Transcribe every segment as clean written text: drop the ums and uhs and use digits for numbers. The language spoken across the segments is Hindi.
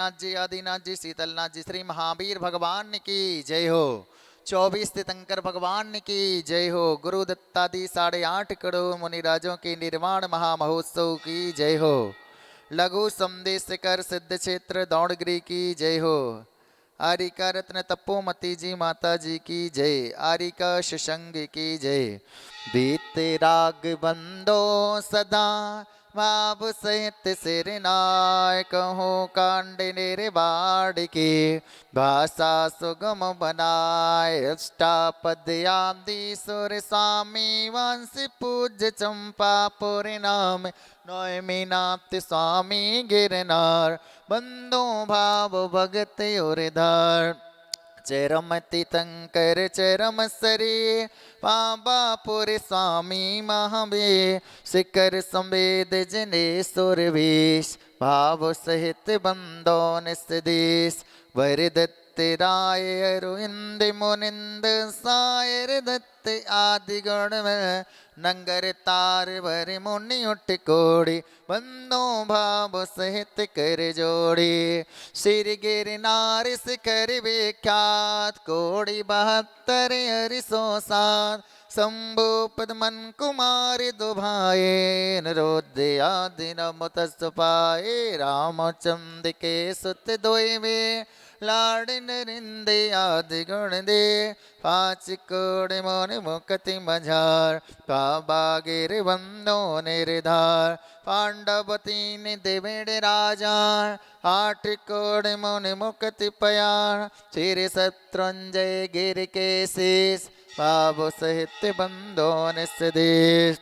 नाथ जी, आदिनाथ जी, शीतलनाथ जी, श्री महावीर भगवान की जय हो। 24 तीर्थंकर भगवान की जय हो। गुरु दत्तादि 8.5 करोड़ मुनिराजों के निर्वाण महामहोत्सव की जय हो। लघु संदेश कर सिद्ध क्षेत्र दौड़गिरी की जय हो। आरिका रत्न तपोमती जी माता जी की जय। आरिका शशंग की जय। बीते राग बंदो सदा भाव सहित सिर नाय कहो कांड निर्बाण की भाषा सुगम बनाए। अष्टापदयादि सुर स्वामी वंश पूज्य चंपापुर नाम नौमीनाथ स्वामी गिरनार बंदो भाव भगत उर्धार। चरम तीतंकर चरम सरे पाबापुर स्वामी महावीर शिखर संवेद जने सुरवेश भाव सहित बंदो निस्देश वरदत्त राय अरविंद मुनिंद सायर दत्त आदि गण में नंगर तार भर मुनि उठ कोड़ी बंदो भाव सहित कर जोड़ी। श्री गिरनार शिखर विख्यात कोड़ी 72 हरिसो सात शंभु पद्मन कुमार दुभाए नरोदया दिन मुतस्पाए रामचंद्र के सुत दोवे लाड़ नरिंदे आदि गुण दे 5 कोड़ मोन मुक्ति मझार काबा गिर बंदो निर्धार पांडवती ने देवेड़ राजा 8 कोड़ मोन मुक्ति पयार श्री शत्रुंजय गिर के शेष भाव सहित बंदो निस्देश।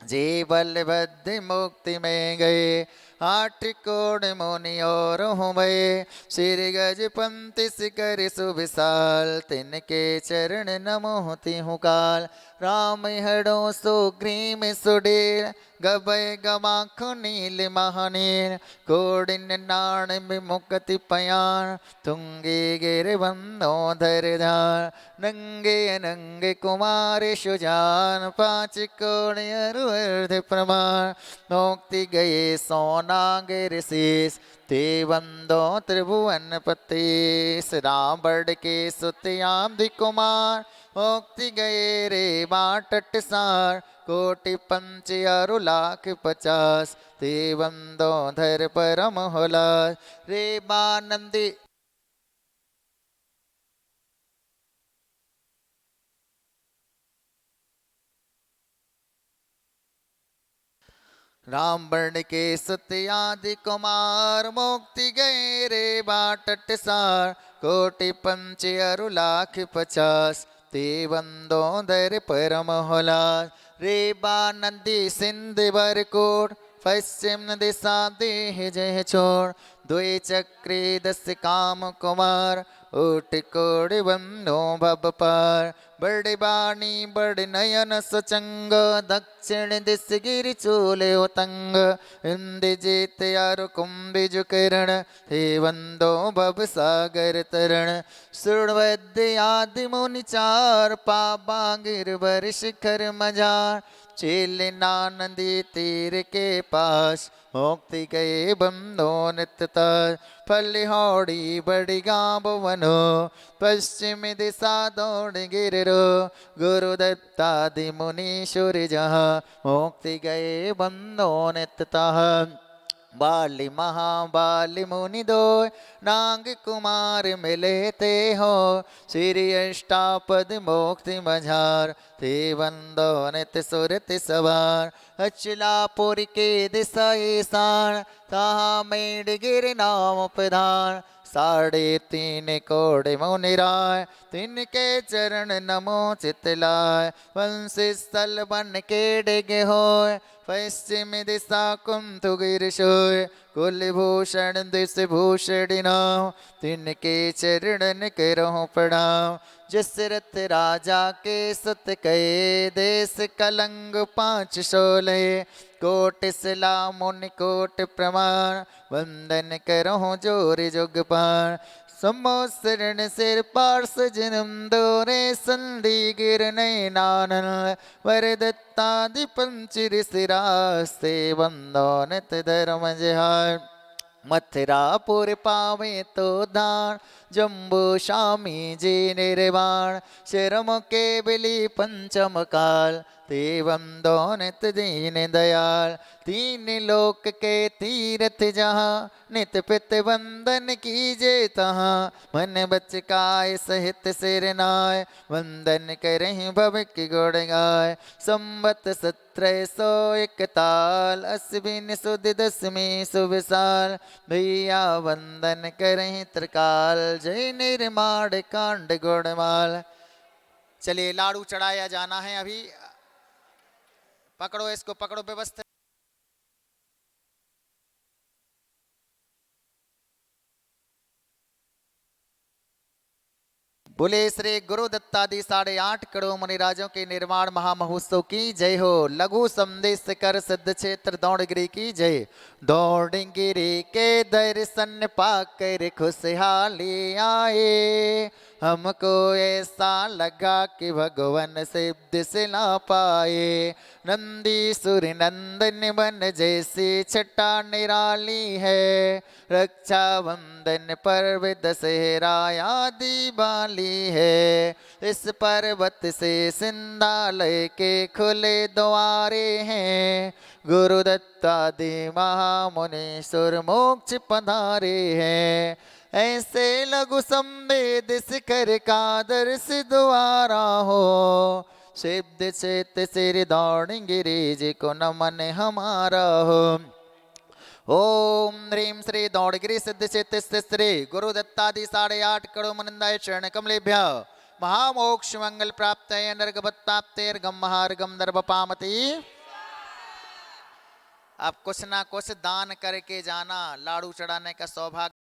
जे बलभद्र मुक्ति में गए 8 कोड़ मुनि और हुए श्री गजपंत शिखर सुविशाल तिनके चरण नमोति हूँ काल। राम हड़ो सुग्रीम सुडीर गभय गवाख नील महानीर कोडिन नाण विमुक्ति पयान तुंगे गिर बंदो धर धार नंगे नंगे कुमार सुजान 5 कोड़ अर्ध प्रमाण मुक्ति गए सोना गिर शेष ते बंदो त्रिभुवन पतेश रावण के सुतयाम कुमार मुक्ति गए रे बाटट सार कोटि पंच अरु लाख 50 ते बंदो धर परम होला रे बानंदी। रावण के सत्यादि कुमार मुक्ति गए रे बाटट सार कोटि पंच अरु लाख 50 ते बंदो धर परम होला रे बानंदी सिंध बरकोट पश्चिम दिशा देह जय छोड़ द्वे चक्रे 10 काम कुमार ओट कोड़ बंदो भब पार बड़े बाणी बड़े नयन सचंग दक्षिण दिश गिर चोले उतंग इंद्र जेत यार कुंभिज किरण हे वंदो भव सागर तरण सुरवद्य आदि मुनि चार पाबा गिरवर शिखर मजार चेल नानंदी तीर के पास मुक्ति गए बंदो नित्यता फलिहौड़ी बड़ी गांव वनो पश्चिम दिशा दौड़ गिरो गुरुदत्तादि मुनीश्वर जहाँ मुक्ति गए बंदो नित्यता बाली महाबाली मुनि दो नाग कुमार मिले ते हो श्री अष्टापद मुक्ति मझार ते बंदो नित सुरत सवार अचलापुर के दिशा ईशान तहा मेड़ गिर नाम प्रधान 3.5 कोड़ मुनिराय तिनके चरण नमो चितलाय वंशी स्थल बन के डिगे होय पश्चिम दिशा कुंतु गिर सोय कुलभूषण दिश भूषणिना तिनके चरणन करहु प्रणाम जसरथ राजा के सत कहे देश कलंग 516 कोट सिला मुनि कोट प्रमाण वंदन करहु जोर जुग पाण समोसरण सिर पार्स जन्म दोरे संधि गिर नयनानन वरदत्तादि पंच ऋषिरास्ते वंदो नित धर्म जहार मथुरापुर पावे तो दान जम्बू शामी जी निर्वाण शरम के बिली पंचम काल तेवं दोनित दीन दयाल तीन लोक के तीरथ जहाँ नित पित वंदन कीजे तहाँ मन बच काय सहित सिर नाय वंदन करहि भव की गुण गाय संबत सत्रह सौ इकताल अश्विन सुद दसमी सुविशाल भैया वंदन करहि त्रिकाल जय निर्माण कांड गुणमाल। चलिए लाड़ू चढ़ाया जाना है अभी, पकड़ो इसको, पकड़ो व्यवस्थित। बोले श्री गुरु दत्तादि 8.5 करोड़ मुनिराजों के निर्माण महामहोत्सव की जय हो। लघु संदेश कर सिद्ध क्षेत्र दौड़गिरी की जय। दौड़गिरी के दर्शन पाकर खुशहाली आए, हमको ऐसा लगा कि भगवान सिद्ध से ना पाए। नंदीसुर नंदन बन जैसी छटा निराली है, रक्षाबंधन पर्व दशहरा आदि बाली है। इस पर्वत से सिंधालय के खुले द्वारे हैं, गुरु दत्तादि महामुनीश्वर मोक्ष पधारे हैं। ऐसे लघु संवेद शिखर का दर्श द्वारा हो, सिद्ध चेत सिर दौड़गिरी जी को नमन हमारा हो। ओम ह्रीं श्री दौड़गिरी सिद्ध चेत श्री गुरु दत्तादि 8.5 करोड़ मुनिंदाय चरण कमलेभ्य महामोक्ष मंगल प्राप्त नर्गभत्ताप्तेर्गम महार्गम दर्भ पामति। अब कुछ ना कुछ दान करके जाना, लाड़ू चढ़ाने का सौभाग्य